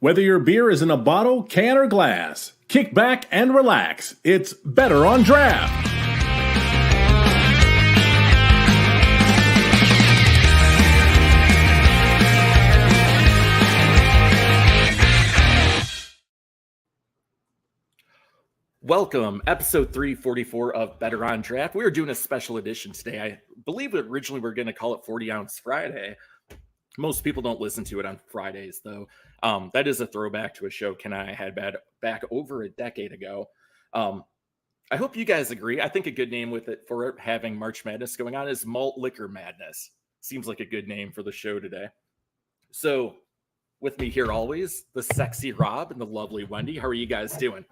Whether your beer is in a bottle, can, or glass, kick back and relax. It's Better on Draft. Welcome, episode 344 of Better on Draft. We are doing a special edition today. I believe originally we were going to call it 40 Ounce Friday. Most people don't listen to it on Fridays, though. That is a throwback to a show Ken and I had back over a decade ago. I hope you guys agree. I think a good name with it for having March Madness going on is Malt Liquor Madness. Seems like a good name for the show today. So, with me here always, the sexy Rob and the lovely Wendy. How are you guys doing?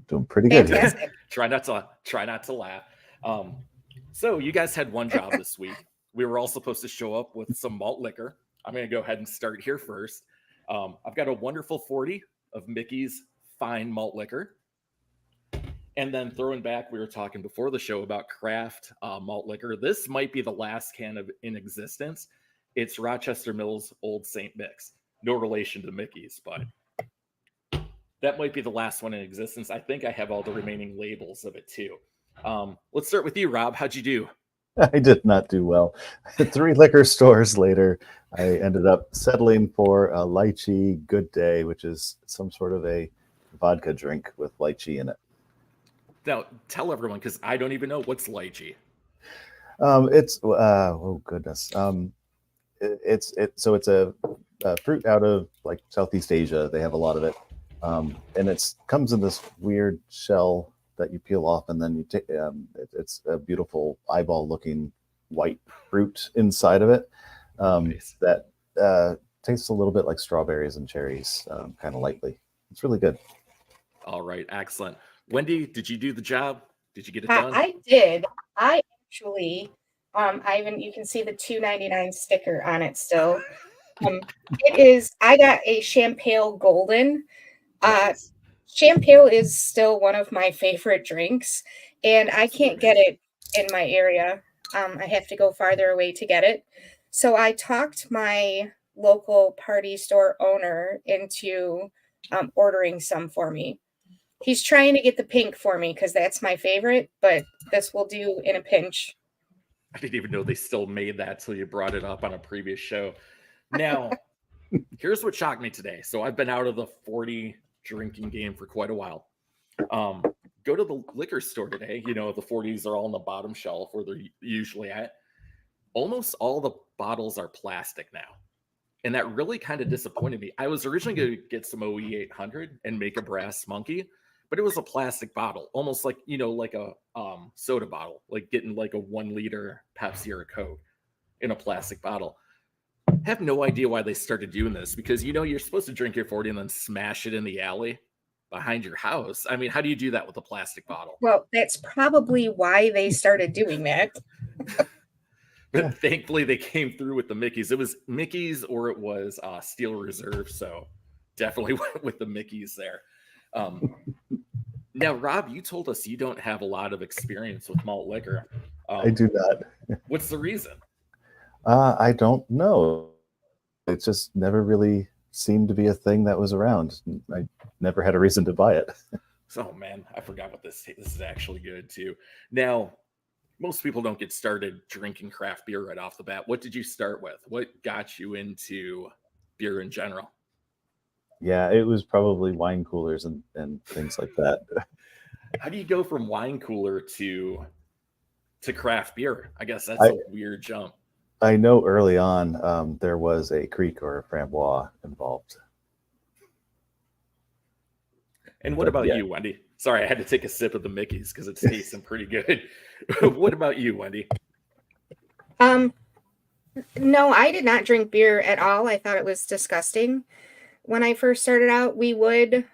Doing pretty good. Try not to laugh. So you guys had one job this week. We were all supposed to show up with some malt liquor. I'm going to go ahead and start here first. I've got a wonderful 40 of Mickey's fine malt liquor. And then throwing back, we were talking before the show about craft malt liquor. This might be the last can in existence. It's Rochester Mills Old St. Mix. No relation to Mickey's, but that might be the last one in existence. I think I have all the remaining labels of it too. Let's start with you, Rob. How'd you do? I did not do well. 3 liquor stores later, I ended up settling for a lychee Good Day, which is some sort of a vodka drink with lychee in it. Now, tell everyone, because I don't even know what's lychee. It's oh goodness. It's a fruit out of like Southeast Asia. They have a lot of it. And it comes in this weird shell that you peel off, and then you take. It's a beautiful eyeball-looking white fruit inside of it Nice. that tastes a little bit like strawberries and cherries, kind of lightly. It's really good. All right, excellent. Wendy, did you do the job? Did you get it done? I did. I actually, you can see the $2.99 sticker on it still. It is. I got a Champagne Golden. Nice. Champagne is still one of my favorite drinks, and I can't get it in my area. I have to go farther away to get it. So I talked my local party store owner into ordering some for me. He's trying to get the pink for me because that's my favorite, but this will do in a pinch. I didn't even know they still made that till you brought it up on a previous show. Now, here's what shocked me today. So I've been out of the 40 drinking game for quite a while. Go to the liquor store today. You know, the 40s are all on the bottom shelf where they're usually at. Almost all the bottles are plastic now. And that really kind of disappointed me. I was originally going to get some OE 800 and make a brass monkey, but it was a plastic bottle, almost like, you know, like a soda bottle, like getting like a 1 liter Pepsi or a Coke in a plastic bottle. Have no idea why they started doing this, because, you know, you're supposed to drink your 40 and then smash it in the alley behind your house. I mean, how do you do that with a plastic bottle? Well, that's probably why they started doing that. But thankfully they came through with the Mickeys. It was Mickeys or it was Steel Reserve. So definitely went with the Mickeys there. Now, Rob, you told us you don't have a lot of experience with malt liquor. I do not. What's the reason? I don't know. It just never really seemed to be a thing that was around. I never had a reason to buy it. Oh man, I forgot what this is actually good too. Now, most people don't get started drinking craft beer right off the bat. What did you start with? What got you into beer in general? Yeah, it was probably wine coolers and things like that. How do you go from wine cooler to craft beer? I guess that's a weird jump. I know early on there was a Creek or a Framboise involved. And what about you, Wendy? Sorry, I had to take a sip of the Mickeys because it's tasting pretty good. What about you, Wendy? No, I did not drink beer at all. I thought it was disgusting. When I first started out, we would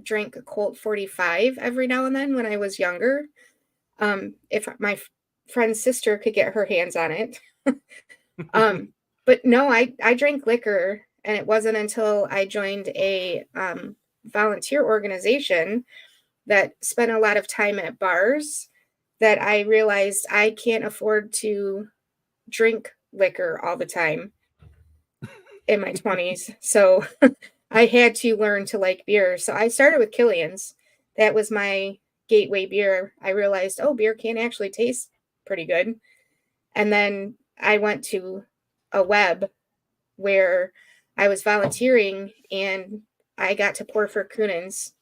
drink a Colt 45 every now and then when I was younger. If my friend's sister could get her hands on it. But no, I drank liquor, and it wasn't until I joined a volunteer organization that spent a lot of time at bars that I realized I can't afford to drink liquor all the time. in my 20s. So I had to learn to like beer. So I started with Killian's. That was my gateway beer. I realized, oh, beer can actually taste pretty good. And then I went to a web where I was volunteering and I got to pour for Kunin's.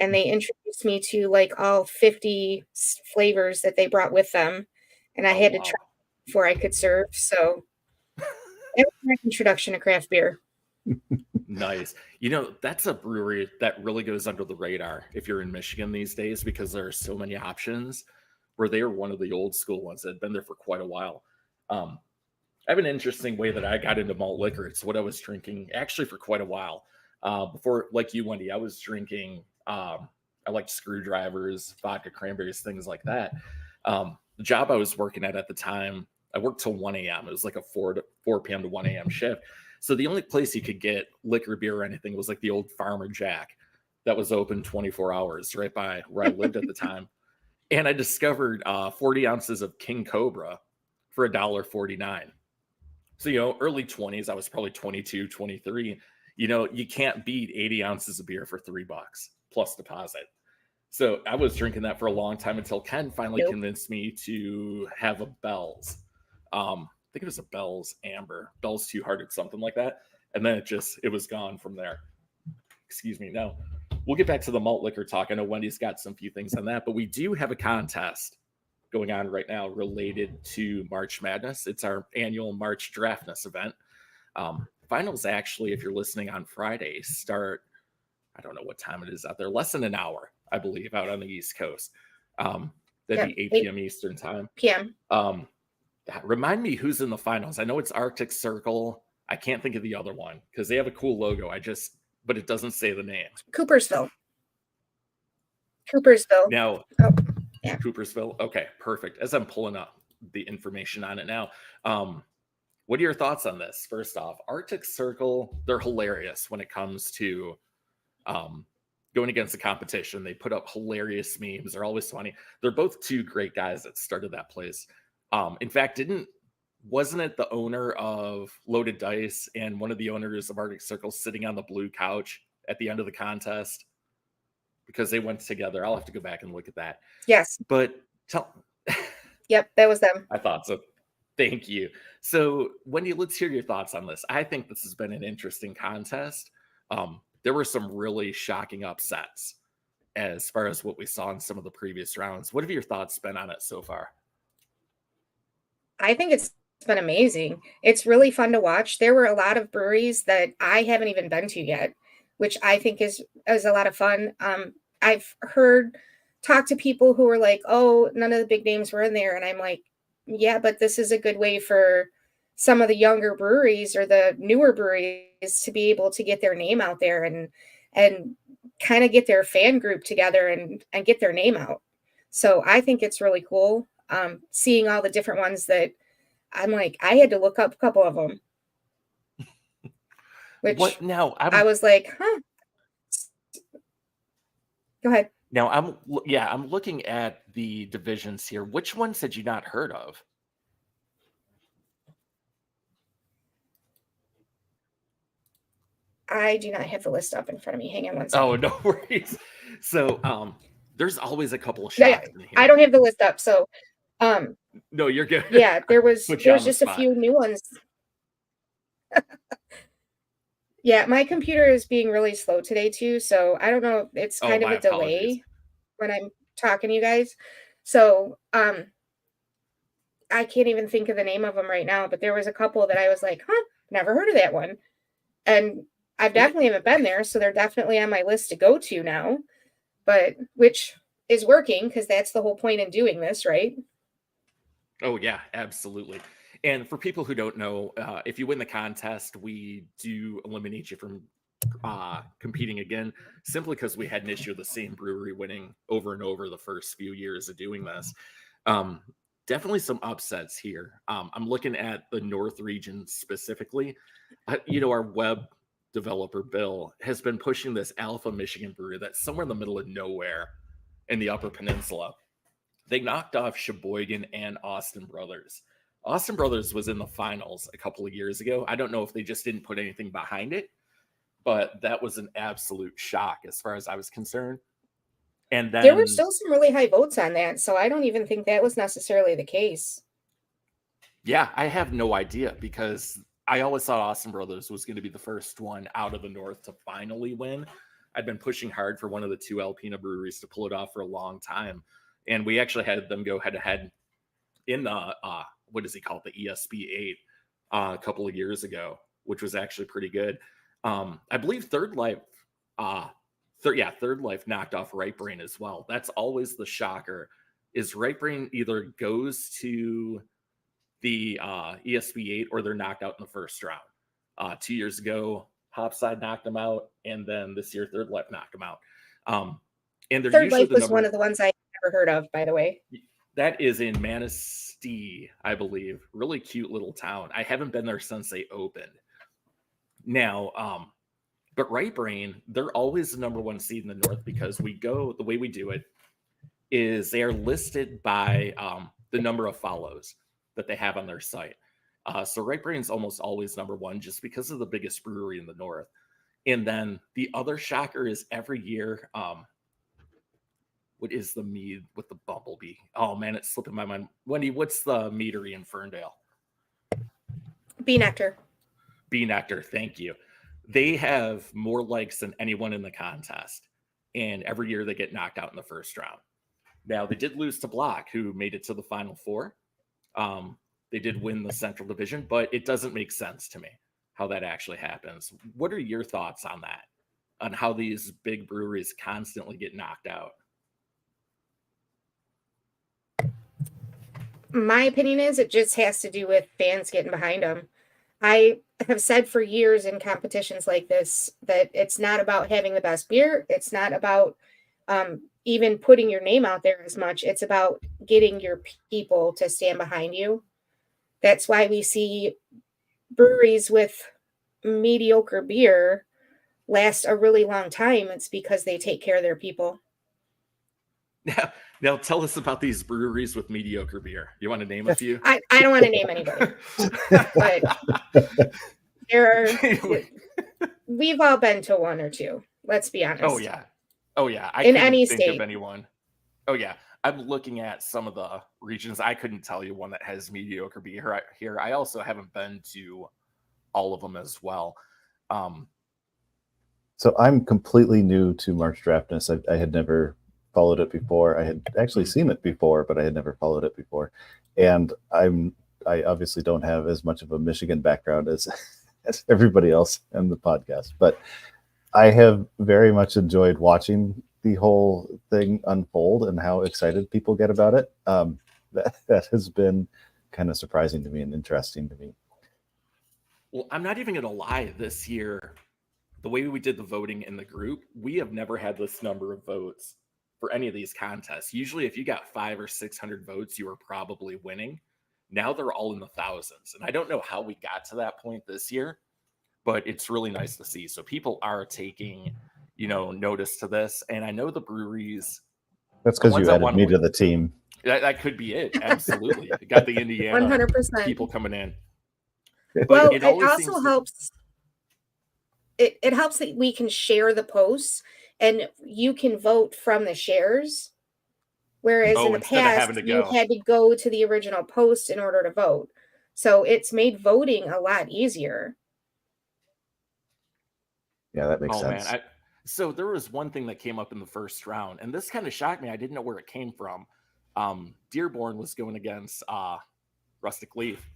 And they introduced me to like all 50 flavors that they brought with them. And I Oh, had to wow. try before I could serve. So that was my introduction to craft beer. Nice. You know, that's a brewery that really goes under the radar if you're in Michigan these days because there are so many options where they are one of the old school ones that had been there for quite a while. I have an interesting way that I got into malt liquor. It's what I was drinking actually for quite a while. Before, like you, Wendy, I was drinking, I liked screwdrivers, vodka, cranberries, things like that. The job I was working at the time, I worked till 1 a.m. It was like a 4 p.m. to 1 a.m. shift. So the only place you could get liquor, beer, or anything was like the old Farmer Jack that was open 24 hours right by where I lived at the time. And I discovered 40 ounces of King Cobra for $1.49. So, you know, early 20s, I was probably 22, 23. You know, you can't beat 80 ounces of beer for $3 plus deposit. So I was drinking that for a long time until Ken finally Nope. convinced me to have a Bell's. I think it was a Bell's Amber, Bell's Two Hearted, something like that. And then it was gone from there. Excuse me. Now, we'll get back to the malt liquor talk. I know Wendy's got some few things on that, but we do have a contest going on right now related to March Madness. It's our annual March Draftness event. Finals actually, if you're listening on Friday, start, I don't know what time it is out there, less than an hour, I believe, out on the East Coast. That'd be 8 p.m. Eastern time. PM. Remind me who's in the finals. I know it's Arctic Circle. I can't think of the other one because they have a cool logo. But it doesn't say the name. Coopersville. Now, Oh, yeah. Coopersville. Okay, perfect. As I'm pulling up the information on it now, what are your thoughts on this? First off, Arctic Circle, they're hilarious when it comes to going against the competition. They put up hilarious memes. They're always funny. They're both two great guys that started that place. In fact, wasn't it the owner of Loaded Dice and one of the owners of Arctic Circle sitting on the blue couch at the end of the contest? Because they went together. I'll have to go back and look at that. Yes. But Yep, that was them. I thought so. Thank you. So, Wendy, let's hear your thoughts on this. I think this has been an interesting contest. There were some really shocking upsets as far as what we saw in some of the previous rounds. What have your thoughts been on it so far? I think it's been amazing. It's really fun to watch. There were a lot of breweries that I haven't even been to yet, which I think is a lot of fun. I've talked to people who were like, oh, none of the big names were in there. And I'm like, yeah, but this is a good way for some of the younger breweries or the newer breweries to be able to get their name out there and kind of get their fan group together and get their name out. So I think it's really cool. Seeing all the different ones that I'm like, I had to look up a couple of them. Which I was like, huh. Go ahead. Now I'm looking at the divisions here. Which ones had you not heard of? I do not have the list up in front of me. Hang on one second. Oh, no worries. So there's always a couple of shots in here. I don't have the list up, so no, you're good. Yeah, there was just a few new ones. Yeah, my computer is being really slow today too, so I don't know. It's kind of a delay when I'm talking to you guys. So I can't even think of the name of them right now, but there was a couple that I was like, huh, never heard of that one. And I definitely haven't been there, so they're definitely on my list to go to now, but which is working because that's the whole point in doing this, right? Oh, yeah, absolutely. And for people who don't know, if you win the contest, we do eliminate you from competing again, simply because we had an issue of the same brewery winning over and over the first few years of doing this. Definitely some upsets here. I'm looking at the North region specifically. Our web developer, Bill, has been pushing this Alpha Michigan brewery that's somewhere in the middle of nowhere in the Upper Peninsula. They knocked off Sheboygan and Austin Brothers. Austin Brothers was in the finals a couple of years ago. I don't know if they just didn't put anything behind it, but that was an absolute shock as far as I was concerned. And then There were still some really high votes on that, so I don't even think that was necessarily the case. yeah, I have no idea because I always thought Austin Brothers was going to be the first one out of the North to finally win. I'd been pushing hard for one of the two Alpena breweries to pull it off for a long time. And we actually had them go head to head in the, what is he called? The ESP8 a couple of years ago, which was actually pretty good. I believe Third Life knocked off Right Brain as well. That's always the shocker is Right Brain either goes to the ESP8 or they're knocked out in the first round. 2 years ago, Hopside knocked them out, and then this year Third Life knocked them out. And they're Third usually Life was one of the ones I never heard of, by the way. That is in Manistee, I believe. Really cute little town. I haven't been there since they opened. Now, but Right Brain, they're always the number one seed in the North because the way we do it is they are listed by the number of follows that they have on their site. So Right Brain's almost always number one just because of the biggest brewery in the North. And then the other shocker is every year, what is the mead with the bumblebee? Oh man, it's slipping my mind. Wendy, what's the meadery in Ferndale? Bee Nectar. Bee Nectar, thank you. They have more likes than anyone in the contest. And every year they get knocked out in the first round. Now, they did lose to Block, who made it to the Final Four. They did win the Central Division, but it doesn't make sense to me how that actually happens. What are your thoughts on that? On how these big breweries constantly get knocked out? My opinion is it just has to do with fans getting behind them. I have said for years in competitions like this that it's not about having the best beer. It's not about even putting your name out there as much. It's about getting your people to stand behind you. That's why we see breweries with mediocre beer last a really long time. It's because they take care of their people. Now tell us about these breweries with mediocre beer. You want to name a few? I don't want to name anybody, but we've all been to one or two. Let's be honest. Oh yeah. I in couldn't any think state of anyone. Oh yeah. I'm looking at some of the regions. I couldn't tell you one that has mediocre beer here. I also haven't been to all of them as well. So I'm completely new to March Draftness. I had never followed it before. I had actually seen it before, but I had never followed it before. And I obviously don't have as much of a Michigan background as everybody else in the podcast, but I have very much enjoyed watching the whole thing unfold and how excited people get about it. That has been kind of surprising to me and interesting to me. Well, I'm not even going to lie. This year, the way we did the voting in the group, we have never had this number of votes for any of these contests. Usually, if you got 500 or 600 votes, you were probably winning. Now they're all in the thousands. And I don't know how we got to that point this year, but it's really nice to see. So people are taking, notice to this. And I know the breweries. That's because you added me to the team. That could be it. Absolutely. You got the Indiana 100% people coming in. But well, it also helps. It helps that we can share the posts and you can vote from the shares. Whereas in the past, you had to go to the original post in order to vote. So it's made voting a lot easier. Yeah, that makes sense. Man. So there was one thing that came up in the first round, and this kind of shocked me. I didn't know where it came from. Dearborn was going against Rustic Leaf.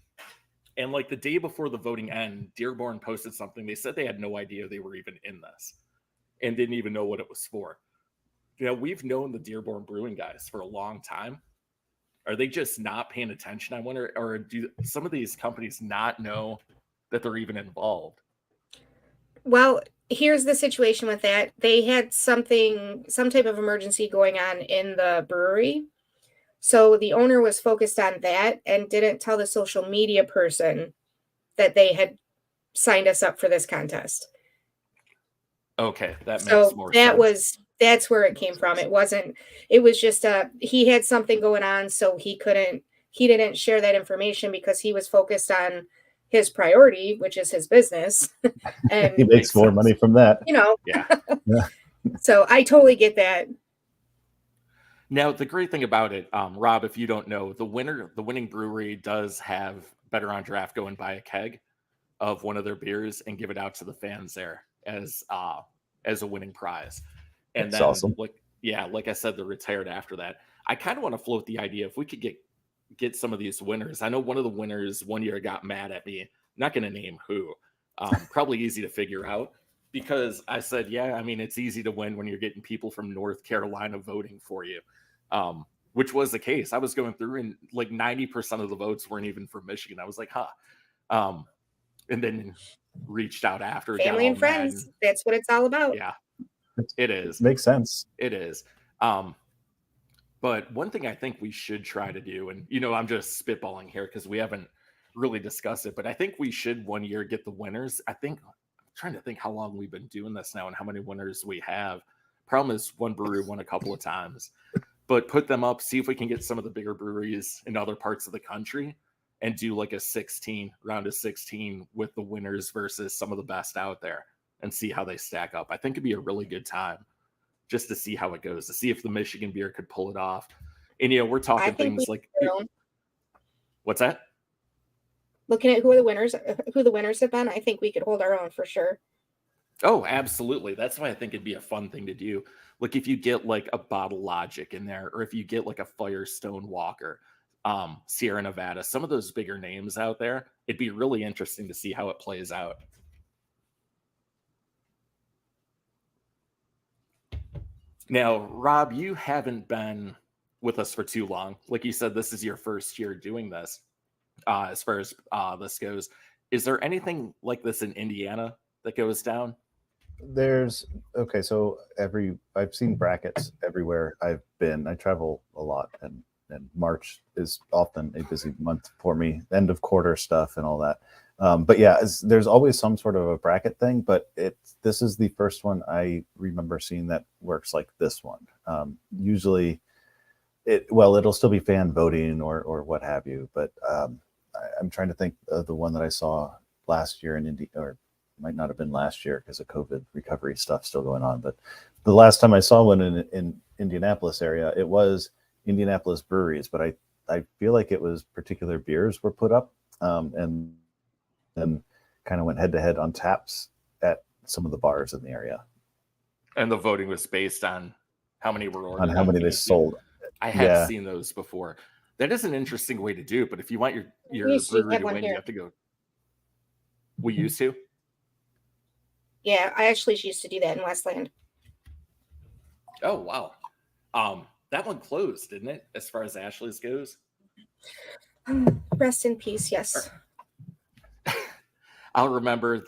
And like the day before the voting end, Dearborn posted something. They said they had no idea they were even in this and didn't even know what it was for. We've known the Dearborn Brewing guys for a long time. Are they just not paying attention? I wonder, or do some of these companies not know that they're even involved? Well, here's the situation with that. They had some type of emergency going on in the brewery. So the owner was focused on that and didn't tell the social media person that they had signed us up for this contest. Okay, that makes more sense. That's where it came from. It was just he had something going on, so he couldn't he didn't share that information because he was focused on his priority, which is his business. And He makes more money from that. Yeah. So I totally get that. Now, the great thing about it, Rob, if you don't know, the winning brewery does have Better on Draft go and buy a keg of one of their beers and give it out to the fans there as a winning prize. And That's then, awesome. like I said, they're retired after that. I kind of want to float the idea if we could get some of these winners. I know one of the winners one year got mad at me. Not going to name who. Probably easy to figure out because I said, yeah, I mean, it's easy to win when you're getting people from North Carolina voting for you. Which was the case. I was going through and like 90% of the votes weren't even from Michigan. I was like, and then reached out after. Family and friends. That's what it's all about. Yeah, it is. Makes sense. It is. But one thing I think we should try to do, and I'm just spitballing here because we haven't really discussed it, but I think we should one year get the winners. I'm trying to think how long we've been doing this now and how many winners we have. Problem is one brewery won a couple of times. But put them up, see if we can get some of the bigger breweries in other parts of the country and do like a round of 16 with the winners versus some of the best out there and see how they stack up. I think it'd be a really good time just to see how it goes, to see if the Michigan beer could pull it off. And, we're talking things like, what's that? Looking at who the winners have been, I think we could hold our own for sure. Oh, absolutely. That's why I think it'd be a fun thing to do. Like if you get like a Bottle Logic in there, or if you get like a Firestone Walker, Sierra Nevada, some of those bigger names out there, it'd be really interesting to see how it plays out. Now, Rob, you haven't been with us for too long. Like you said, this is your first year doing this. As far as this goes, is there anything like this in Indiana that goes down? So I've seen brackets everywhere I've been. I travel a lot, and March is often a busy month for me, end of quarter stuff and all that. But yeah, there's always some sort of a bracket thing, but this is the first one I remember seeing that works like this one. Usually it'll still be fan voting or what have you, but I'm trying to think of the one that I saw last year in Indy, or might not have been last year because of COVID recovery stuff still going on. But the last time I saw one in Indianapolis area, it was Indianapolis breweries, but I feel like it was particular beers were put up and then kind of went head to head on taps at some of the bars in the area. And the voting was based on how many were ordered. On how many they sold. I have seen those before. That is an interesting way to do it, but if you want your brewery to win, you have to go. We used to? Yeah, I actually used to do that in Westland. Oh, wow. That one closed, didn't it, as far as Ashley's goes? Rest in peace, yes. I'll remember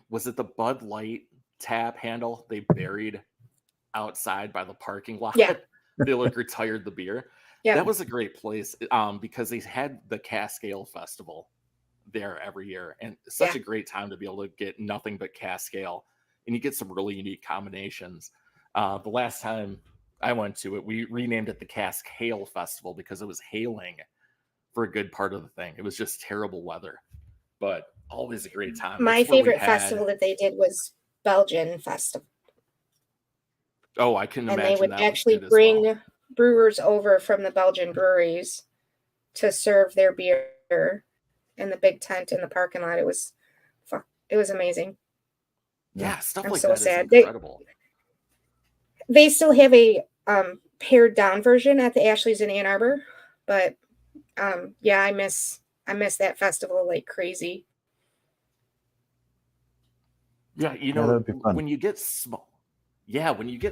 was it the Bud Light tap handle they buried outside by the parking lot? Yeah. They retired the beer. Yeah. That was a great place because they had the Cask Ale Festival there every year, and such a great time to be able to get nothing but Cask Ale, and you get some really unique combinations. The last time I went to it, we renamed it the Cask Hail Festival because it was hailing for a good part of the thing. It was just terrible weather, but always a great time. My favorite festival that they did was Belgian Festival. Oh, I can imagine. And they would actually bring brewers over from the Belgian breweries to serve their beer in the big tent in the parking lot. It was amazing. Yeah, stuff like so that sad. Is incredible. They still have a pared down version at the Ashley's in Ann Arbor, but I miss that festival like crazy. Yeah, when you get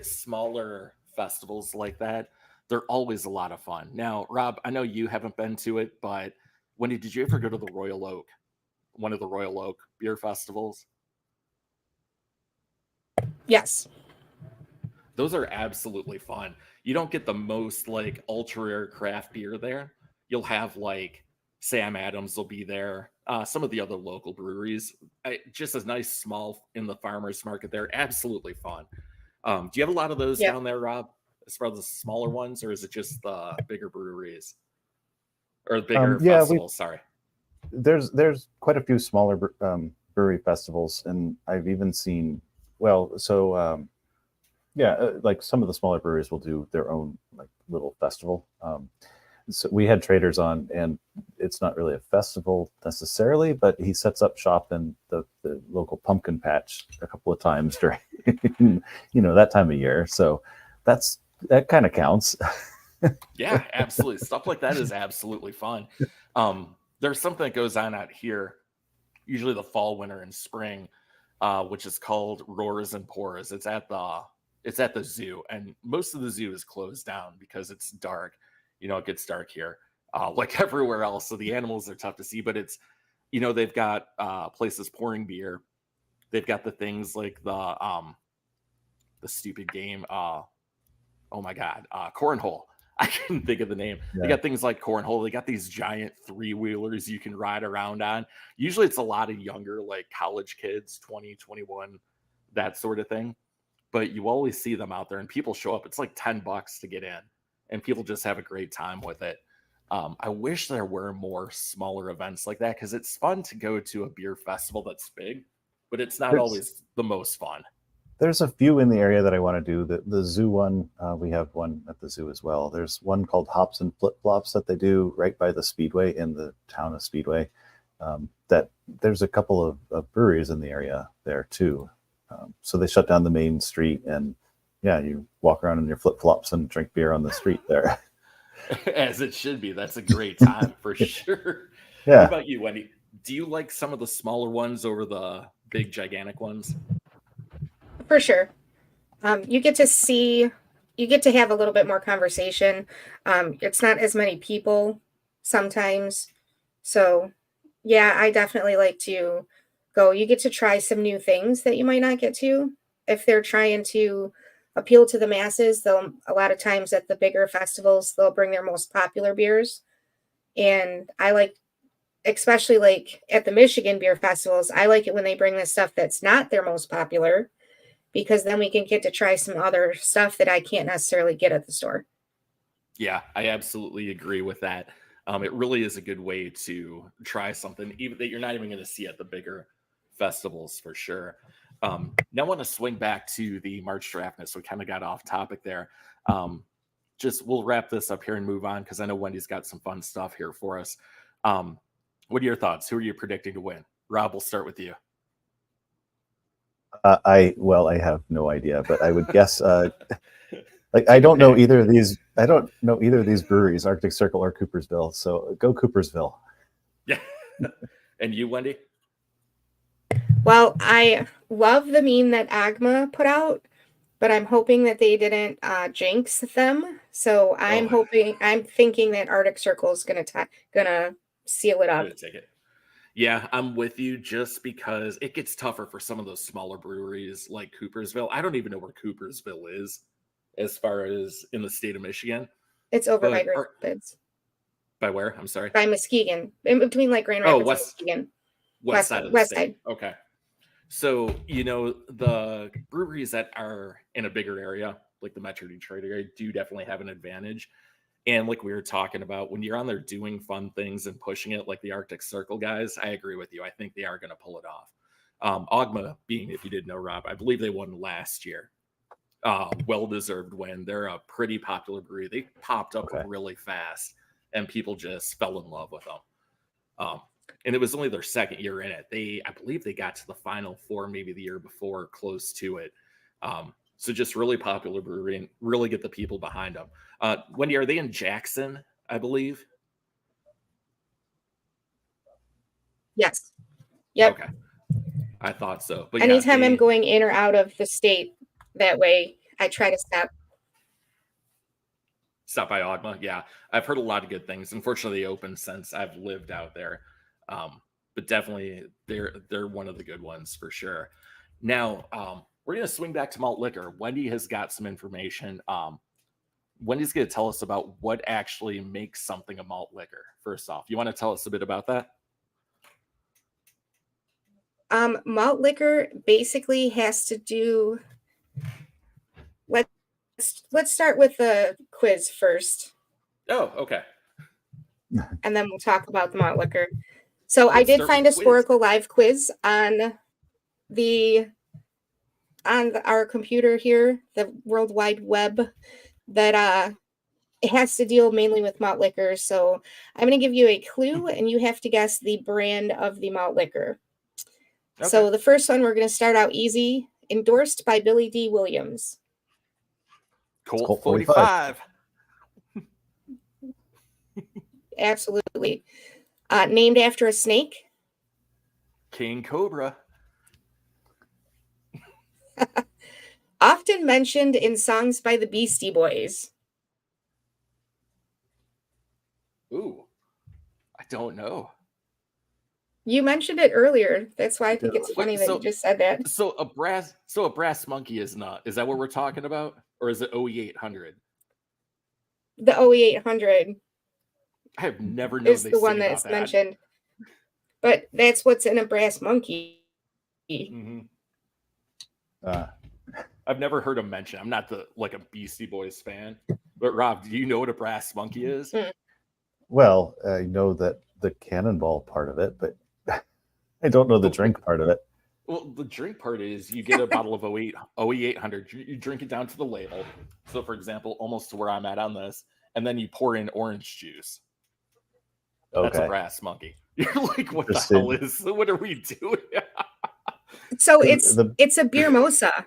smaller festivals like that, they're always a lot of fun. Now, Rob, I know you haven't been to it, but Wendy, did you ever go to the Royal Oak, one of the Royal Oak beer festivals? Yes. Those are absolutely fun. You don't get the most like ultra rare craft beer there. You'll have like Sam Adams will be there. Some of the other local breweries, just a nice small in the farmers market there. Absolutely fun. Do you have a lot of those down there, Rob, as far as the smaller ones, or is it just the bigger breweries? or bigger Yeah, festivals. Sorry. there's quite a few smaller brewery festivals, and I've even seen like some of the smaller breweries will do their own like little festival. So we had traders on, and it's not really a festival necessarily, but he sets up shop in the local pumpkin patch a couple of times during that time of year. So that kind of counts. Yeah, absolutely. Stuff like that is absolutely fun. There's something that goes on out here, usually the fall, winter, and spring, which is called Roars and Pours. It's at the zoo, and most of the zoo is closed down because it's dark. It gets dark here, like everywhere else. So the animals are tough to see, but they've got places pouring beer. They've got the things like the stupid game. Oh my God, cornhole. I couldn't think of the name. Yeah. They got things like cornhole. They got these giant 3-wheelers you can ride around on. Usually it's a lot of younger, like college kids, 20, 21, that sort of thing. But you always see them out there, and people show up. It's like $10 to get in, and people just have a great time with it. I wish there were more smaller events like that, because it's fun to go to a beer festival that's big, but it's not always the most fun. There's a few in the area that I want to do. The zoo one, we have one at the zoo as well. There's one called Hops and Flip Flops that they do right by the Speedway in the town of Speedway. That there's a couple of breweries in the area there too. So they shut down the main street, and you walk around in your flip flops and drink beer on the street there. As it should be. That's a great time for sure. Yeah. What about you, Wendy? Do you like some of the smaller ones over the big, gigantic ones? For sure. You get to have a little bit more conversation. It's not as many people sometimes. So yeah, I definitely like to go. You get to try some new things that you might not get to. If they're trying to appeal to the masses, a lot of times at the bigger festivals, they'll bring their most popular beers. And I like, especially like at the Michigan beer festivals, I like it when they bring the stuff that's not their most popular, because then we can get to try some other stuff that I can't necessarily get at the store. Yeah, I absolutely agree with that. It really is a good way to try something even that you're not even going to see at the bigger festivals, for sure. Now I want to swing back to the March draftness. So we kind of got off topic there. We'll wrap this up here and move on, because I know Wendy's got some fun stuff here for us. What are your thoughts? Who are you predicting to win? Rob, we'll start with you. I have no idea, but I would guess I don't know either of these. I don't know either of these breweries, Arctic Circle or Coopersville. So go Coopersville. Yeah. And you, Wendy? Well, I love the meme that Agma put out, but I'm hoping that they didn't jinx them. So I'm thinking that Arctic Circle is gonna seal it up. Take it. Yeah, I'm with you, just because it gets tougher for some of those smaller breweries like Coopersville. I don't even know where Coopersville is as far as in the state of Michigan. It's over by Grand Rapids. By where? I'm sorry. By Muskegon, in between like Grand Rapids and Muskegon. West side of the state. Okay. So, the breweries that are in a bigger area, like the Metro Detroit area, do definitely have an advantage. And like we were talking about, when you're on there doing fun things and pushing it, like the Arctic Circle guys, I agree with you. I think they are going to pull it off. Agma being, if you didn't know, Rob, I believe they won last year. Well-deserved win. They're a pretty popular brewery. They popped up really fast, and people just fell in love with them. And it was only their second year in it. I believe they got to the Final Four maybe the year before, close to it. So just really popular brewery, and really get the people behind them. Wendy, are they in Jackson, I believe? Yes. Yep. Okay. I thought so. But anytime I'm going in or out of the state that way, I try to stop by Agma. Yeah, I've heard a lot of good things. Unfortunately, they opened since I've lived out there. But definitely they're one of the good ones for sure. Now, we're going to swing back to malt liquor. Wendy has got some information. Wendy's going to tell us about what actually makes something a malt liquor. First off, you want to tell us a bit about that? Malt liquor basically has to do. Let's start with the quiz first. Oh, okay. and then we'll talk about the malt liquor. So I Let's did start find with a quiz. Sporkle live quiz on our computer here, the World Wide Web, that it has to deal mainly with malt liquor. So I'm going to give you a clue, and you have to guess the brand of the malt liquor. Okay. So the first one, we're going to start out easy. Endorsed by Billy D. Williams. Colt 45. Absolutely. Named after a snake. King Cobra. Often mentioned in songs by the Beastie Boys. Ooh, I don't know. You mentioned it earlier. That's why I think it's funny that you just said that. So a brass monkey is not. Is that what we're talking about, or is it OE 800? The OE 800 I have never known is they the sing one about that's that. mentioned, but that's what's in a brass monkey. Mm-hmm. I've never heard him mention. I'm not a Beastie Boys fan, but Rob, do you know what a brass monkey is? Well, I know that the cannonball part of it, but I don't know the drink part of it. Well, the drink part is you get a bottle of OE 800. You drink it down to the label. So, for example, almost to where I'm at on this, and then you pour in orange juice. That's a brass monkey. You're like, what the hell is? What are we doing? So it's a beer mosa.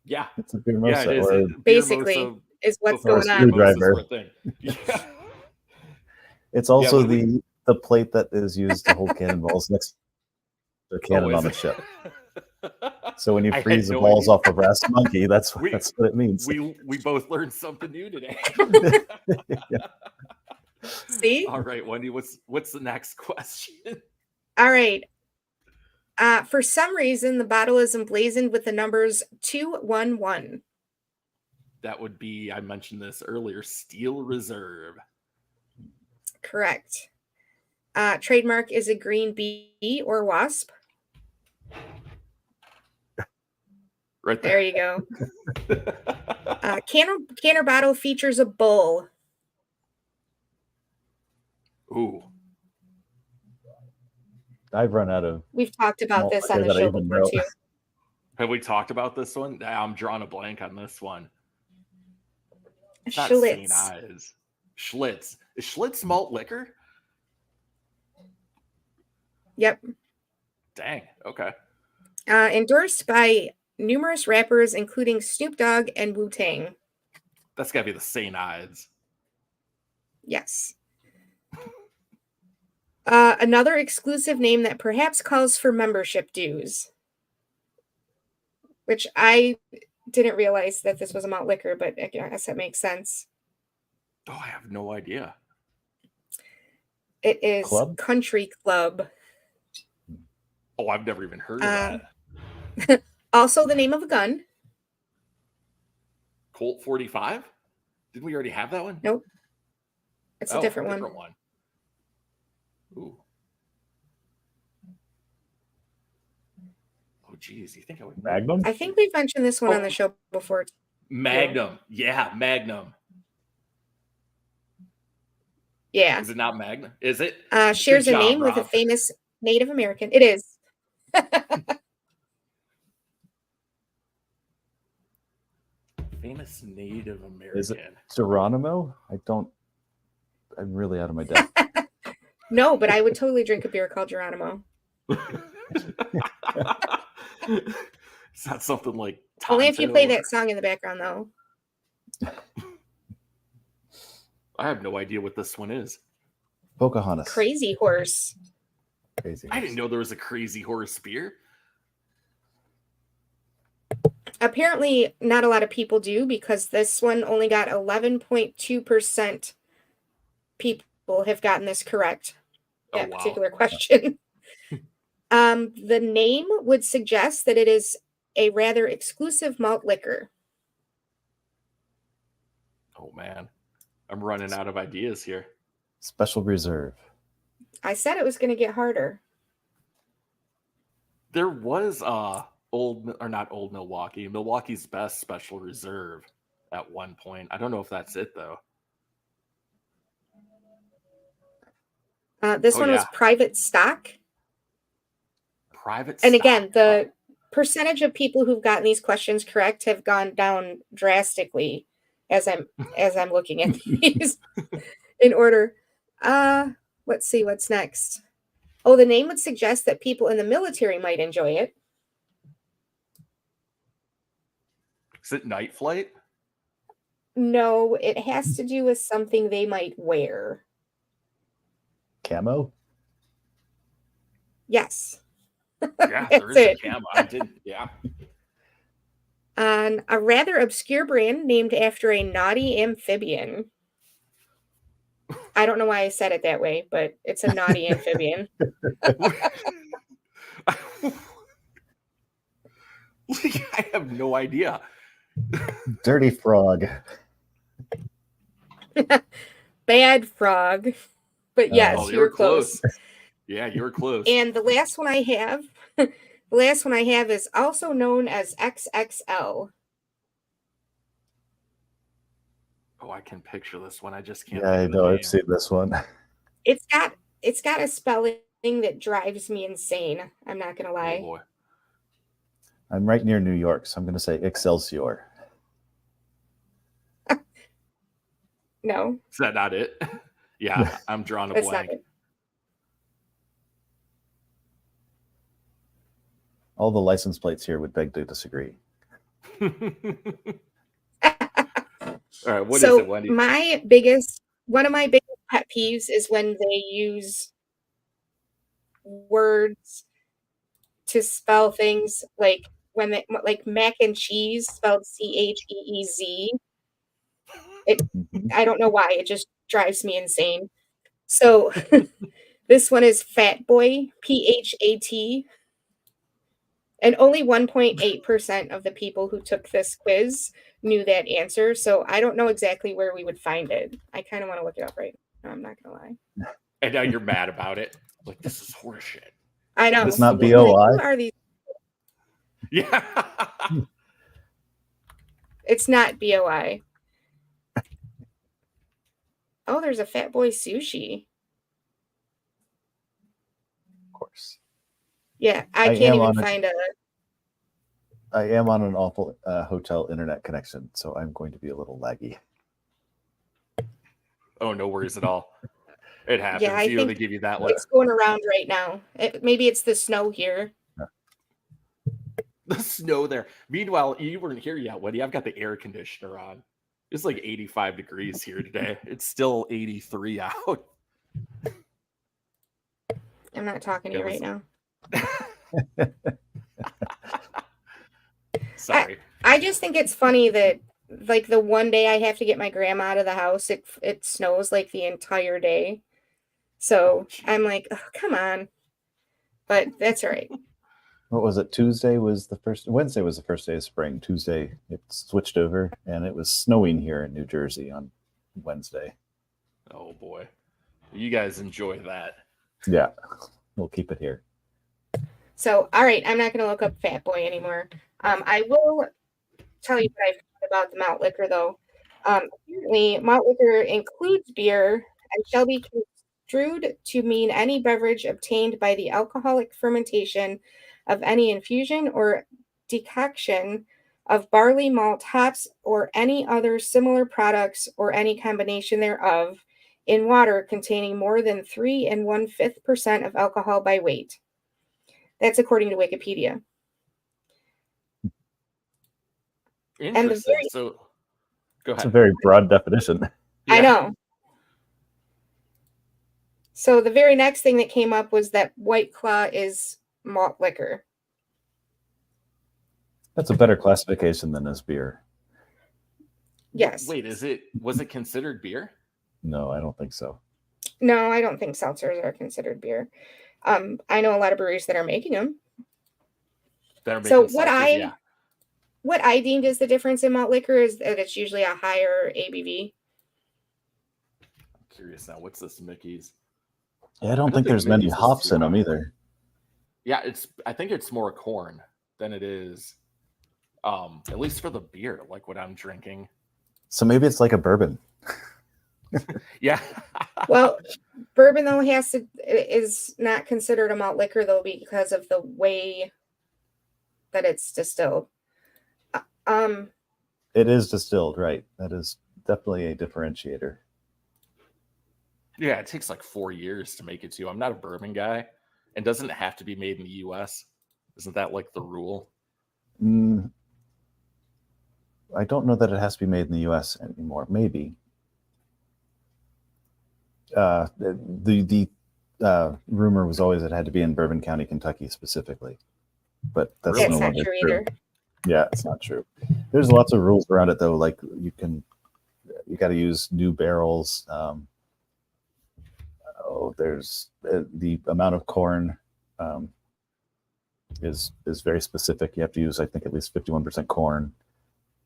Yeah, it's a beer mosa. Yeah, it is. Or basically, is what's or going on. Screwdriver. Yeah. It's also the plate that is used to hold cannonballs next to a cannon on the ship. So when you freeze the balls off a brass monkey, that's what it means. We both learned something new today. Yeah. See? All right, Wendy, what's the next question? All right. For some reason, the bottle is emblazoned with the numbers 211. That would be, I mentioned this earlier, Steel Reserve. Correct. Trademark is a green bee or wasp. Right there. There you go. Canner bottle features a bull. Ooh. I've run out of. We've talked about this on the show before too. Have we talked about this one? I'm drawing a blank on this one. It's not Schlitz. St. Ives. Schlitz. Is Schlitz malt liquor? Yep. Dang. Okay. Endorsed by numerous rappers, including Snoop Dogg and Wu-Tang. That's got to be the St. Ives. Yes. Another exclusive name that perhaps calls for membership dues, which I didn't realize that this was a malt liquor, but I guess that makes sense. Oh, I have no idea. It is Country Club. Oh, I've never even heard of that. Also the name of a gun. Colt 45? Didn't we already have that one? Nope. It's a different one. Ooh. Oh, geez. You think I would? Magnum? I think we've mentioned this one on the show before. Magnum. Yeah, Magnum. Yeah. Is it not Magnum? Is it? Shares a name with a famous Native American. It is. Famous Native American. Is it Geronimo? I'm really out of my depth. No, but I would totally drink a beer called Geronimo. It's not something like Tonto. Only if you play that song in the background, though. I have no idea what this one is. Pocahontas. Crazy Horse. Crazy Horse. I didn't know there was a Crazy Horse beer. Apparently, not a lot of people do, because this one only got 11.2% people have gotten this correct. That particular question. The name would suggest that it is a rather exclusive malt liquor. Oh, man. I'm running out of ideas here. Special Reserve. I said it was going to get harder. There was Milwaukee's Best Special Reserve at one point. I don't know if that's it, though. This Oh, one was yeah. private stock. Private And stock. again, the percentage of people who've gotten these questions correct have gone down drastically as I'm looking at these in order. Let's see what's next. Oh, the name would suggest that people in the military might enjoy it. Is it Night Flight? No, it has to do with something they might wear. Camo? Yes. Yeah, there That's is a it. camo. I didn't. Yeah. On a rather obscure brand named after a naughty amphibian. I don't know why I said it that way, but it's a naughty amphibian. I have no idea. Dirty frog. Bad frog. But yes, Oh, you were close. Yeah, you were close. And the last one I have, is also known as XXL. Oh, I can picture this one. I just can't. Yeah, I think of the know. I've name. seen this one. It's got a spelling that drives me insane. I'm not gonna Oh, lie. boy. I'm right near New York, so I'm going to say Excelsior. No, Is that not it? Yeah, I'm drawing a that's not blank. it. All the license plates here would beg to disagree. All right, what is So it, Wendy? one of my biggest pet peeves is when they use words to spell things like like mac and cheese spelled CHEEZ. I don't know why, it just drives me insane. So this one is Fat Boy, PHAT. And only 1.8% of the people who took this quiz knew that answer. So I don't know exactly where we would find it. I kind of want to look it up right now. I'm not going to lie. And now you're mad about it. Like, this is horseshit. I know. It's not Like, BOI? who are these? Yeah. It's not BOI. Oh, there's a Fat Boy Sushi. Of course. Yeah, I I can't am even on find a. I am on an awful hotel internet connection, so I'm going to be a little laggy. Oh, no worries at all. It happens. Yeah, I You only think give you that one. it's going around right now. Maybe it's the snow here. The snow there. Meanwhile, you weren't here yet, Wendy. I've got the air conditioner on. It's like 85 degrees here today. It's still 83 out. I'm not talking to you right now. Sorry. I just think it's funny that like the one day I have to get my grandma out of the house, it snows like the entire day. So I'm like, oh, come on. But that's all right. What was it? Wednesday was the first day of spring. Tuesday, it switched over, and it was snowing here in New Jersey on Wednesday. Oh, boy. You guys enjoy that. Yeah, we'll keep it here. So, all right, I'm not going to look up Fat Boy anymore. I will tell you what I've heard about the malt liquor, though. Apparently, malt liquor includes beer and shall be construed to mean any beverage obtained by the alcoholic fermentation of any infusion or decoction of barley, malt, hops, or any other similar products or any combination thereof in water containing more than 3 1/5% of alcohol by weight. That's according to Wikipedia. Interesting. So, go ahead. It's a very broad definition. Yeah. I know. So the very next thing that came up was that White Claw is malt liquor. That's a better classification than this beer. Yes. Wait, was it considered beer? No, I don't think so. No, I don't think seltzers are considered beer. I know a lot of breweries that are making them. So what I deemed as the difference in malt liquor is that it's usually a higher ABV. I'm curious now. What's this Mickey's? Yeah, I don't think there's many hops in them either. Yeah, I think it's more corn than it is, at least for the beer, like what I'm drinking. So maybe it's like a bourbon. Yeah. Well, bourbon though is not considered a malt liquor though because of the way that it's distilled. Um, It is distilled, right? That is definitely a differentiator. Yeah, it takes like 4 years to make it too. I'm not a bourbon guy. And doesn't it have to be made in the US? Isn't that like the rule? I don't know that it has to be made in the U.S. anymore. Maybe. The rumor was always it had to be in Bourbon County, Kentucky specifically, but that's Really? no That's not longer true true. either. Yeah, it's not true. There's lots of rules around it though. Like you got to use new barrels. There's the amount of corn is very specific. You have to use, I think, at least 51% corn.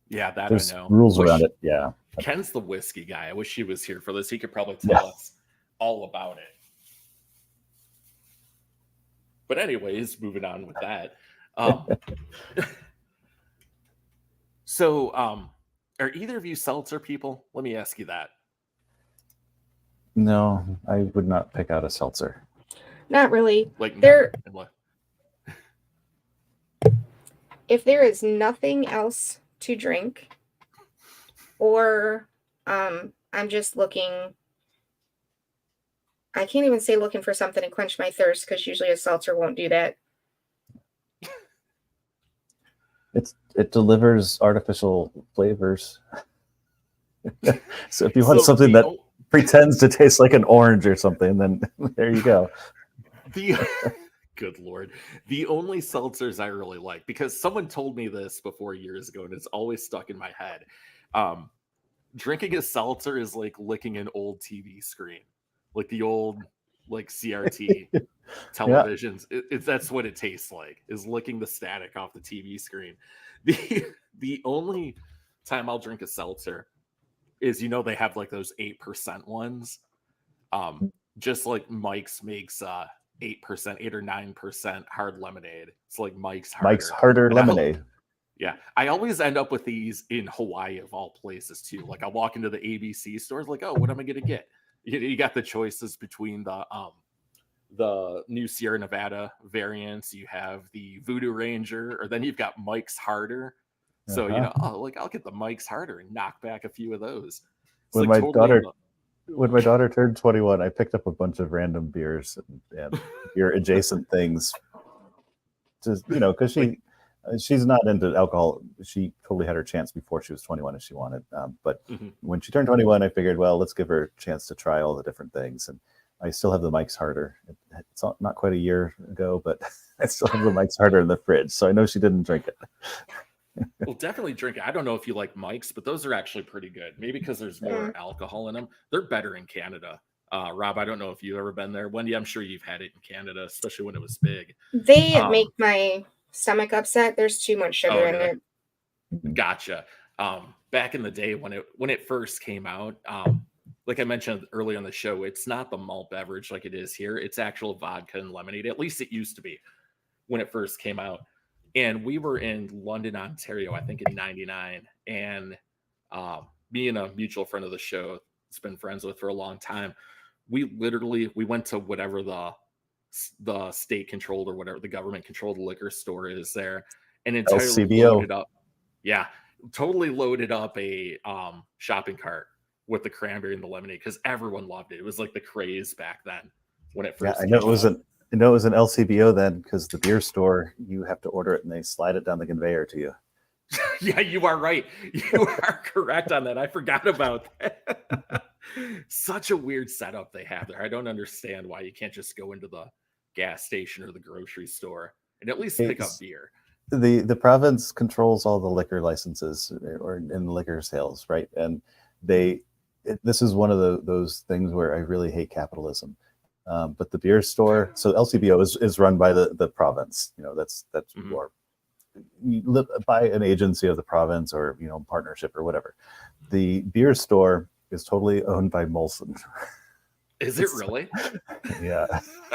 Yeah, that There's I know. rules around it. Yeah. Ken's the whiskey guy. I wish he was here for this. He could probably tell us all about it. But anyways, moving on with that. So, are either of you seltzer people? Let me ask you that. No, I would not pick out a seltzer. Not really. Like If there is nothing else to drink, or I'm just looking, I can't even say looking for something to quench my thirst because usually a seltzer won't do that. It delivers artificial flavors. So if you want something that pretends to taste like an orange or something, then there you go. Good Lord. The only seltzers I really like, because someone told me this before years ago, and it's always stuck in my head. Drinking a seltzer is like licking an old TV screen, like the old like CRT televisions. That's what it tastes like, is licking the static off the TV screen. The only time I'll drink a seltzer is, they have like those 8% ones. Just like Mike's makes 8%, 8 or 9% hard lemonade. It's like Mike's Harder lemonade. Yeah, I always end up with these in Hawaii of all places too. Like I walk into the ABC stores, like, oh, what am I gonna get? You got the choices between the new Sierra Nevada variants. You have the Voodoo Ranger, or then you've got Mike's Harder. So I'll get the Mike's Harder and knock back a few of those. It's when my daughter turned 21, I picked up a bunch of random beers and beer adjacent things. Just because she's not into alcohol. She totally had her chance before she was 21 if she wanted. But when she turned 21, I figured, well, let's give her a chance to try all the different things. And I still have the Mike's Harder. It's not quite a year ago, but I still have the Mike's Harder in the fridge. So I know she didn't drink it. Well, definitely drink it. I don't know if you like Mike's, but those are actually pretty good. Maybe because there's more alcohol in them. They're better in Canada. Rob, I don't know if you've ever been there. Wendy, I'm sure you've had it in Canada, especially when it was big. They make my stomach upset. There's too much sugar in it. Gotcha. Back in the day when it first came out, like I mentioned earlier on the show, it's not the malt beverage like it is here. It's actual vodka and lemonade. At least it used to be when it first came out. And we were in London, Ontario, I think in '99. And me and a mutual friend of the show has been friends with for a long time. We went to whatever the state controlled or whatever the government controlled liquor store is there, and entirely loaded up. Yeah, totally loaded up a shopping cart with the cranberry and the lemonade because everyone loved it. It was like the craze back then when it first. Yeah, I know it was an LCBO then, because the beer store, you have to order it and they slide it down the conveyor to you. Yeah, you are right. You are correct on that. I forgot about that. Such a weird setup they have there. I don't understand why you can't just go into the gas station or the grocery store and at least pick up beer. The province controls all the liquor licenses or in liquor sales, right? And this is one of those things where I really hate capitalism. But the beer store, so LCBO is run by the province. That's more you live by an agency of the province or partnership or whatever. The beer store is totally owned by Molson. Is it really? Yeah.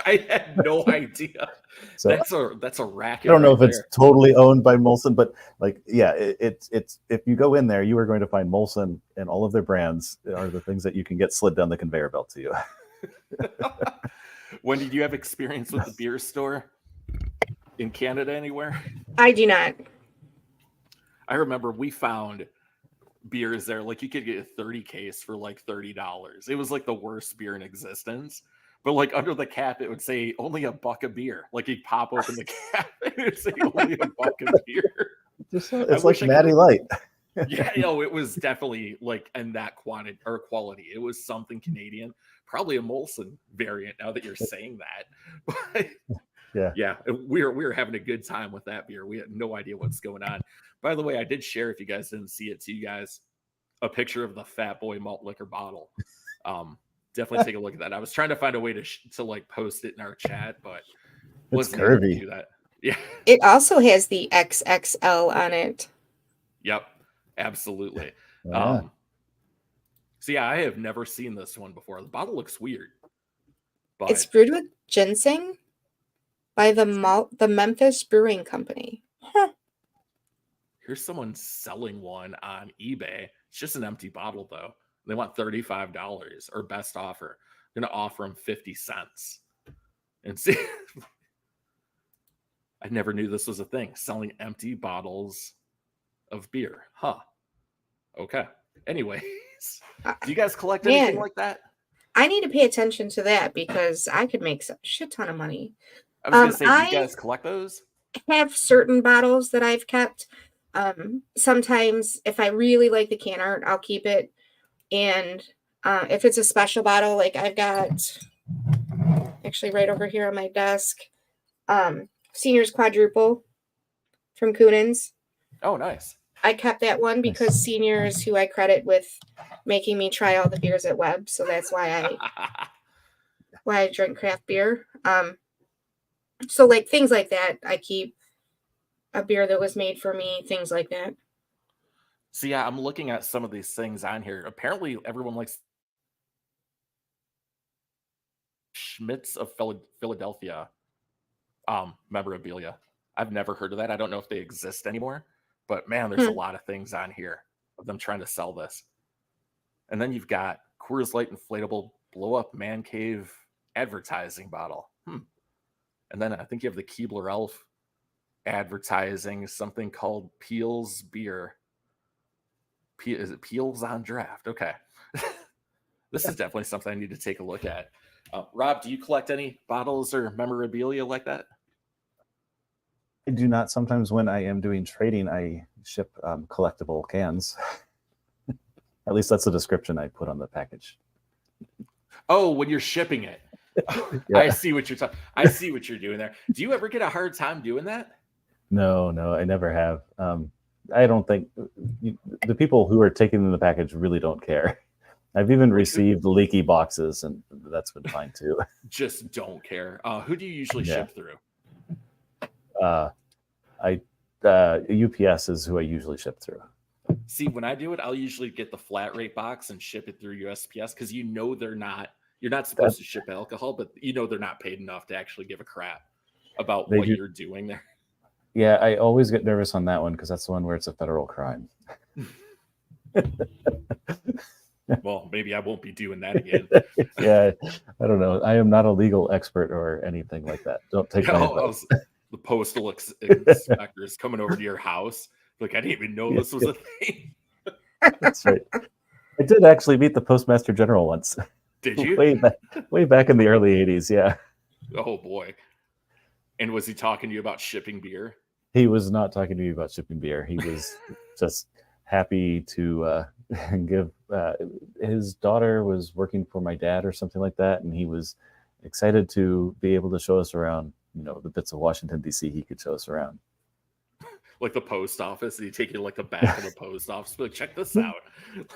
I had no idea. So That's a racket. I don't know right if it's there. totally owned by Molson, but like, yeah, it's if you go in there, you are going to find Molson and all of their brands are the things that you can get slid down the conveyor belt to you. Wendy, do you have experience with the beer store in Canada anywhere? I do not. I remember we found beers there. Like you could get a 30 case for like $30. It was like the worst beer in existence. But like under the cap, it would say only a buck of beer. Like you'd pop open the cap and it would say only a buck of beer. It's like Natty Light. Yeah, it was definitely like in that quantity or quality. It was something Canadian, probably a Molson variant. Now that you're saying that, but yeah, we were having a good time with that beer. We had no idea what's going on. By the way, I did share, if you guys didn't see it, to you guys a picture of the Fat Boy malt liquor bottle. Definitely take a look at that. I was trying to find a way to like post it in our chat, but wasn't able to do that. Yeah, it also has the XXL on it. Yep. Absolutely. Yeah. So yeah, I have never seen this one before. The bottle looks weird. But It's brewed with ginseng by the Memphis Brewing Company. Huh. Here's someone selling one on eBay. It's just an empty bottle though. They want $35 or best offer. I'm gonna offer them 50 cents. And see, I never knew this was a thing. Selling empty bottles of beer. Huh. Okay. Anyways, do you guys collect anything like that? I need to pay attention to that because I could make a shit ton of money. I was going to say, do you guys collect those? I have certain bottles that I've kept. Sometimes if I really like the can art, I'll keep it. And if it's a special bottle, like I've got actually right over here on my desk, Seniors Quadruple from Kunin's. Oh, nice. I kept that one because Seniors, who I credit with making me try all the beers at Webb, so that's why I drink craft beer. So like things like that, I keep a beer that was made for me, things like that. So yeah, I'm looking at some of these things on here. Apparently, everyone likes Schmitz of Philadelphia memorabilia. I've never heard of that. I don't know if they exist anymore. But man, there's a lot of things on here of them trying to sell this. And then you've got Coors Light inflatable blow-up man cave advertising bottle. And then I think you have the Keebler Elf advertising something called Peel's Beer. Is it Peel's on Draft? Okay. This is definitely something I need to take a look at. Rob, do you collect any bottles or memorabilia like that? I do not. Sometimes when I am doing trading, I ship collectible cans. At least that's the description I put on the package. Oh, when you're shipping it. Yeah. I see what you're talking. I see what you're doing there. Do you ever get a hard time doing that? No, I never have. I don't think the people who are taking in the package really don't care. I've even received leaky boxes, and that's been fine too. Just don't care. Who do you usually ship through? UPS is who I usually ship through. See, when I do it, I'll usually get the flat rate box and ship it through USPS because you're not supposed to ship alcohol, but they're not paid enough to actually give a crap about what you're doing there. Yeah, I always get nervous on that one because that's the one where it's a federal crime. Well, maybe I won't be doing that again. Yeah, I don't know. I am not a legal expert or anything like that. Don't take my advice. The postal inspector is coming over to your house. Like, I didn't even know this was a thing. That's right. I did actually meet the Postmaster General once. Did you? Way back in the early 80s, yeah. Oh, boy. And was he talking to you about shipping beer? He was not talking to me about shipping beer. He was just happy to give his daughter was working for my dad or something like that, and he was excited to be able to show us around, the bits of Washington, D.C. he could show us around. Like the post office, and he take you like the back of the post office. Like, check this out.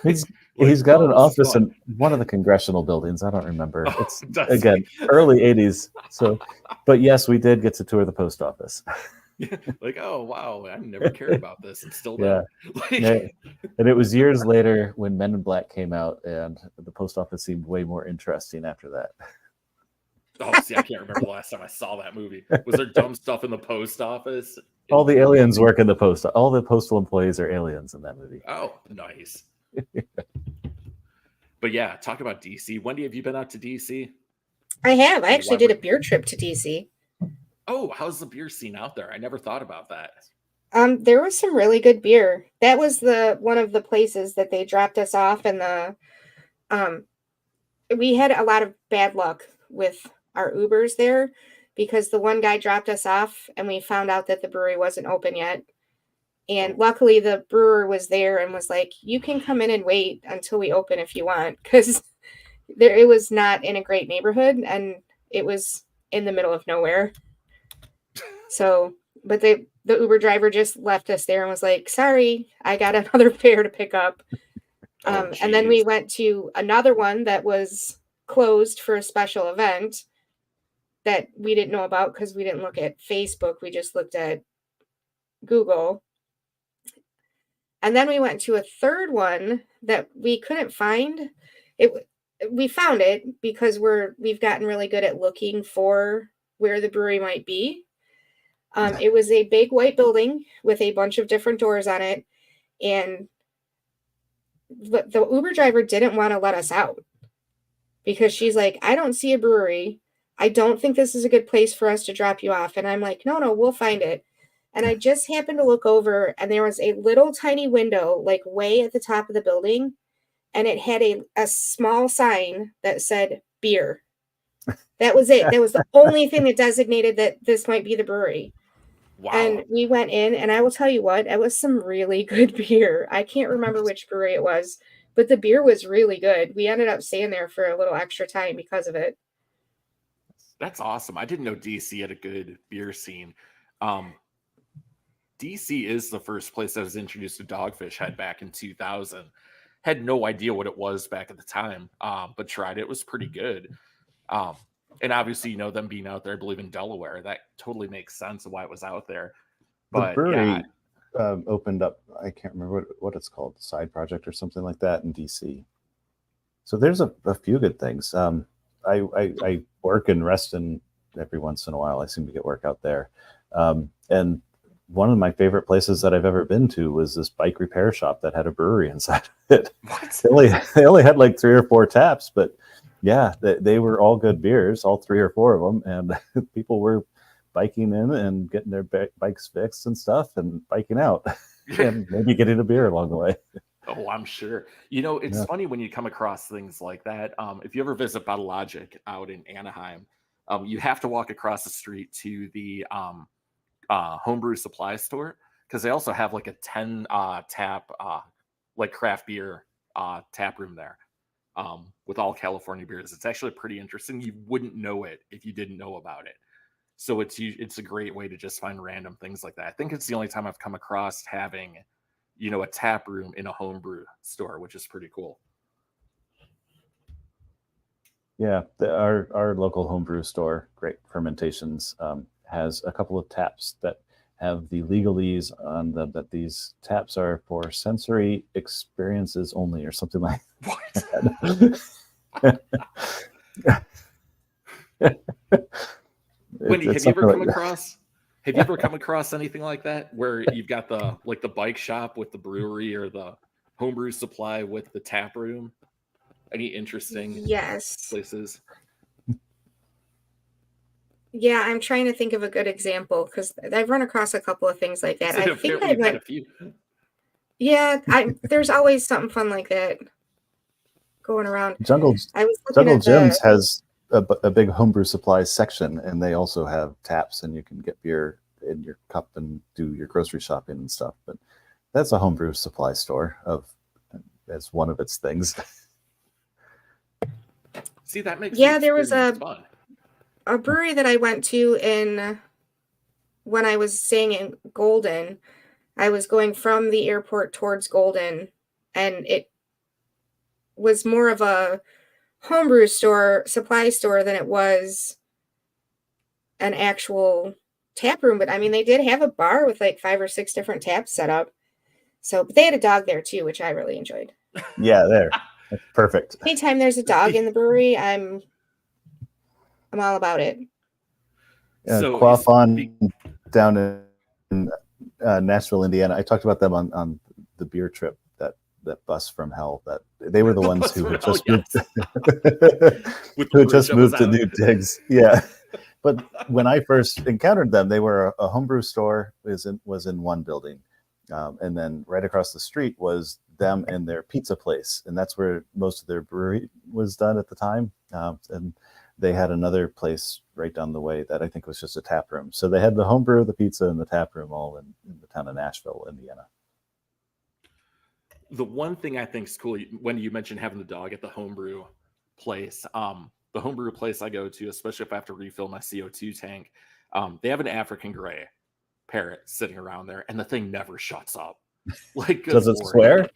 He's got an office in one of the congressional buildings. I don't remember. It's again early 80s. So, but yes, we did get to tour the post office. Like, oh wow, I never cared about this and still Yeah. don't. Like, Yeah. And it was years later when Men in Black came out, and the post office seemed way more interesting after that. oh, see, I can't remember the last time I saw that movie. Was there dumb stuff in the post office? All the aliens work in the post. All the postal employees are aliens in that movie. Oh, nice. But yeah, talk about DC. Wendy, have you been out to DC? I have. I actually did a beer trip to DC. Oh, how's the beer scene out there? I never thought about that. There was some really good beer. That was one of the places that they dropped us off, and we had a lot of bad luck with our Ubers there because the one guy dropped us off and we found out that the brewery wasn't open yet. And luckily the brewer was there and was like, you can come in and wait until we open if you want, because it was not in a great neighborhood and it was in the middle of nowhere. So, but the Uber driver just left us there and was like, sorry, I got another pair to pick up. And then we went to another one that was closed for a special event that we didn't know about because we didn't look at Facebook. We just looked at Google. And then we went to a third one that we couldn't find. We found it because we've gotten really good at looking for where the brewery might be. It was a big white building with a bunch of different doors on it, and the Uber driver didn't want to let us out because she's like, I don't see a brewery. I don't think this is a good place for us to drop you off. And I'm like, no, we'll find it. And I just happened to look over and there was a little tiny window, like way at the top of the building. And it had a small sign that said beer. That was it. That was the only thing that designated that this might be the brewery. Wow. And we went in, and I will tell you what, it was some really good beer. I can't remember which brewery it was, but the beer was really good. We ended up staying there for a little extra time because of it. That's awesome. I didn't know DC had a good beer scene. DC is the first place I was introduced to Dogfish Head back in 2000. Had no idea what it was back at the time, but tried it. It was pretty good. And obviously, them being out there, I believe in Delaware, that totally makes sense of why it was out there. But the brewery opened up, I can't remember what it's called, Side Project or something like that in DC. So there's a few good things. I work in Reston every once in a while. I seem to get work out there. And one of my favorite places that I've ever been to was this bike repair shop that had a brewery inside of it. What? They only had like 3 or 4 taps, but yeah, they were all good beers, all 3 or 4 of them. And people were biking in and getting their bikes fixed and stuff and biking out and maybe getting a beer along the way. Oh, I'm sure. It's funny when you come across things like that. If you ever visit Bottle Logic out in Anaheim, you have to walk across the street to the homebrew supply store because they also have like a 10 tap like craft beer tap room there with all California beers. It's actually pretty interesting. You wouldn't know it if you didn't know about it. So it's a great way to just find random things like that. I think it's the only time I've come across having a tap room in a homebrew store, which is pretty cool. Yeah, our local homebrew store, Great Fermentations, has a couple of taps that have the legalese on them that these taps are for sensory experiences only, or something like that. Wendy, have you ever come across anything like that where you've got the bike shop with the brewery or the homebrew supply with the tap room? Any interesting places? Yeah, I'm trying to think of a good example because I've run across a couple of things like that. I think I went. A few. Yeah, there's always something fun like that going around. Jungle Gyms has a big homebrew supplies section, and they also have taps, and you can get beer in your cup and do your grocery shopping and stuff. But that's a homebrew supply store as one of its things. See, that makes there was fun. A brewery that I went to when I was staying in Golden. I was going from the airport towards Golden, and it was more of a homebrew store, supply store, than it was an actual tap room, but I mean, they did have a bar with like 5 or 6 different taps set up. So, but they had a dog there too, which I really enjoyed. Yeah, that's perfect. Anytime there's a dog in the brewery, I'm all about it. So Quaffon down in Nashville, Indiana. I talked about them on the beer trip, that bus from hell. That they were the ones who had just moved, to New Digs. Yeah, but when I first encountered them, they were a homebrew store. Was in one building, and then right across the street was them and their pizza place, and that's where most of their brewery was done at the time. And they had another place right down the way that I think was just a tap room. So they had the homebrew, the pizza, and the tap room all in the town of Nashville, Indiana. The one thing I think is cool, when you mentioned having the dog at the homebrew place, the homebrew place I go to, especially if I have to refill my CO2 tank, they have an African gray parrot sitting around there, and the thing never shuts up. Like, does it swear?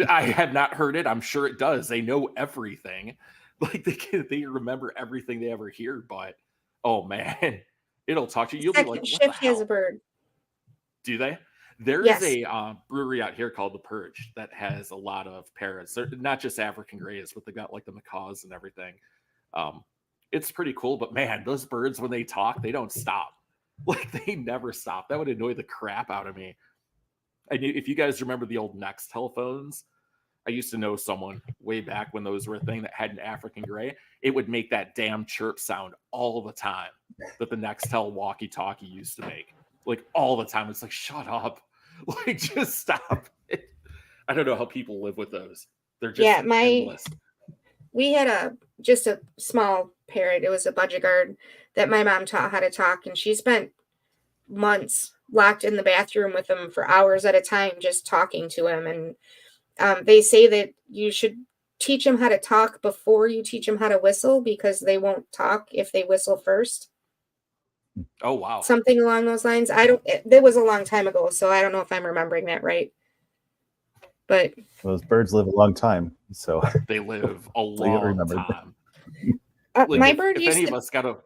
I have not heard it. I'm sure it does. They know everything. Like they remember everything they ever hear, but oh man, it'll talk to you. You'll be like, what shift has a bird. Do they? There's a brewery out here called The Perch that has a lot of parrots. They're not just African grays, but they got like the macaws and everything. It's pretty cool, but man, those birds, when they talk, they don't stop. Like they never stop. That would annoy the crap out of me. And if you guys remember the old Next telephones, I used to know someone way back when those were a thing that had an African gray. It would make that damn chirp sound all the time that the Nextel walkie-talkie used to make. Like all the time. It's like, shut up. Like, just stop it. I don't know how people live with those. They're just endless. We had just a small parrot. It was a budget that my mom taught how to talk, and she spent months locked in the bathroom with him for hours at a time, just talking to him. And they say that you should teach them how to talk before you teach them how to whistle, because they won't talk if they whistle first. Oh, wow. Something along those lines. That was a long time ago, so I don't know if I'm remembering that right. But those birds live a long time, so they live a long time. My bird if any of us got to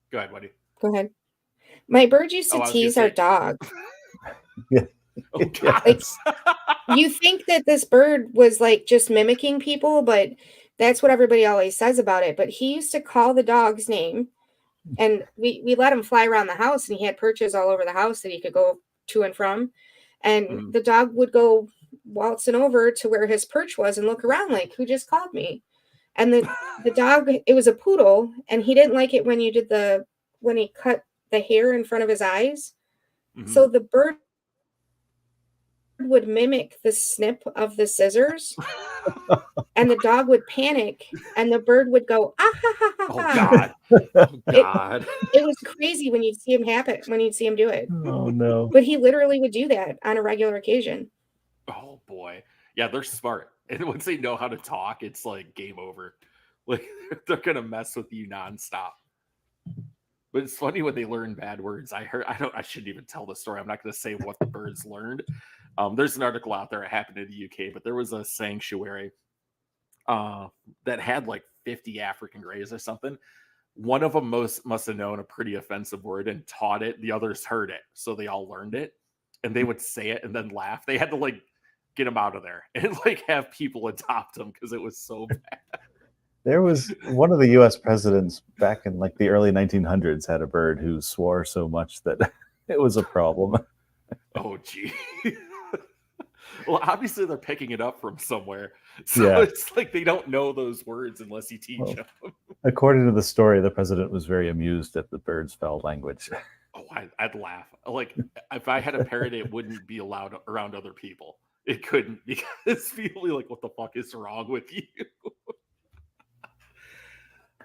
go ahead, Wendy. Go ahead. My bird used to tease our dog. Yeah. Oh, God. Like, you think that this bird was like just mimicking people, but that's what everybody always says about it. But he used to call the dog's name, and we let him fly around the house, and he had perches all over the house that he could go to and from. And the dog would go waltzing over to where his perch was and look around like, who just called me? And the dog, it was a poodle, and he didn't like it when he cut the hair in front of his eyes. Mm-hmm. So the bird would mimic the snip of the scissors, and the dog would panic, and the bird would go, ah, ha, ha, ha, ha. Oh, God. It was crazy when you'd see him do it. Oh, no. But he literally would do that on a regular occasion. Oh, boy. Yeah, they're smart. And once they know how to talk, it's like game over. Like, they're going to mess with you nonstop. But it's funny when they learn bad words. I shouldn't even tell the story. I'm not going to say what the birds learned. There's an article out there. It happened in the UK, but there was a sanctuary that had like 50 African grays or something. One of them must have known a pretty offensive word and taught it. The others heard it, so they all learned it, and they would say it and then laugh. They had to like get them out of there and like have people adopt them because it was so bad. There was one of the U.S. presidents back in like the early 1900s had a bird who swore so much that it was a problem. Oh, gee. Well, obviously they're picking it up from somewhere. So it's like they don't know those words unless you teach them. According to the story, the president was very amused at the bird's foul language. Oh, I'd laugh. Like, if I had a parrot, it wouldn't be allowed around other people. It couldn't, because people be like, what the fuck is wrong with you?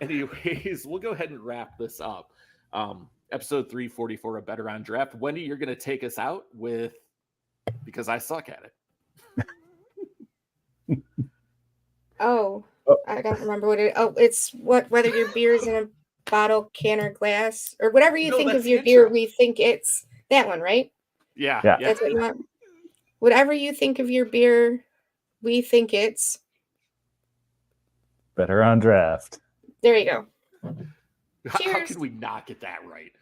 Anyways, we'll go ahead and wrap this up. Episode 344 of Better on Draft. Wendy, you're going to take us out with Because I Suck at It. I don't remember what it. It's whether your beer is in a bottle, can, or glass, or whatever you think of your beer. We think it's that one, right? Yeah. That's what you want. Whatever you think of your beer, we think it's Better on Draft. There you go. How Cheers. can we not get that right?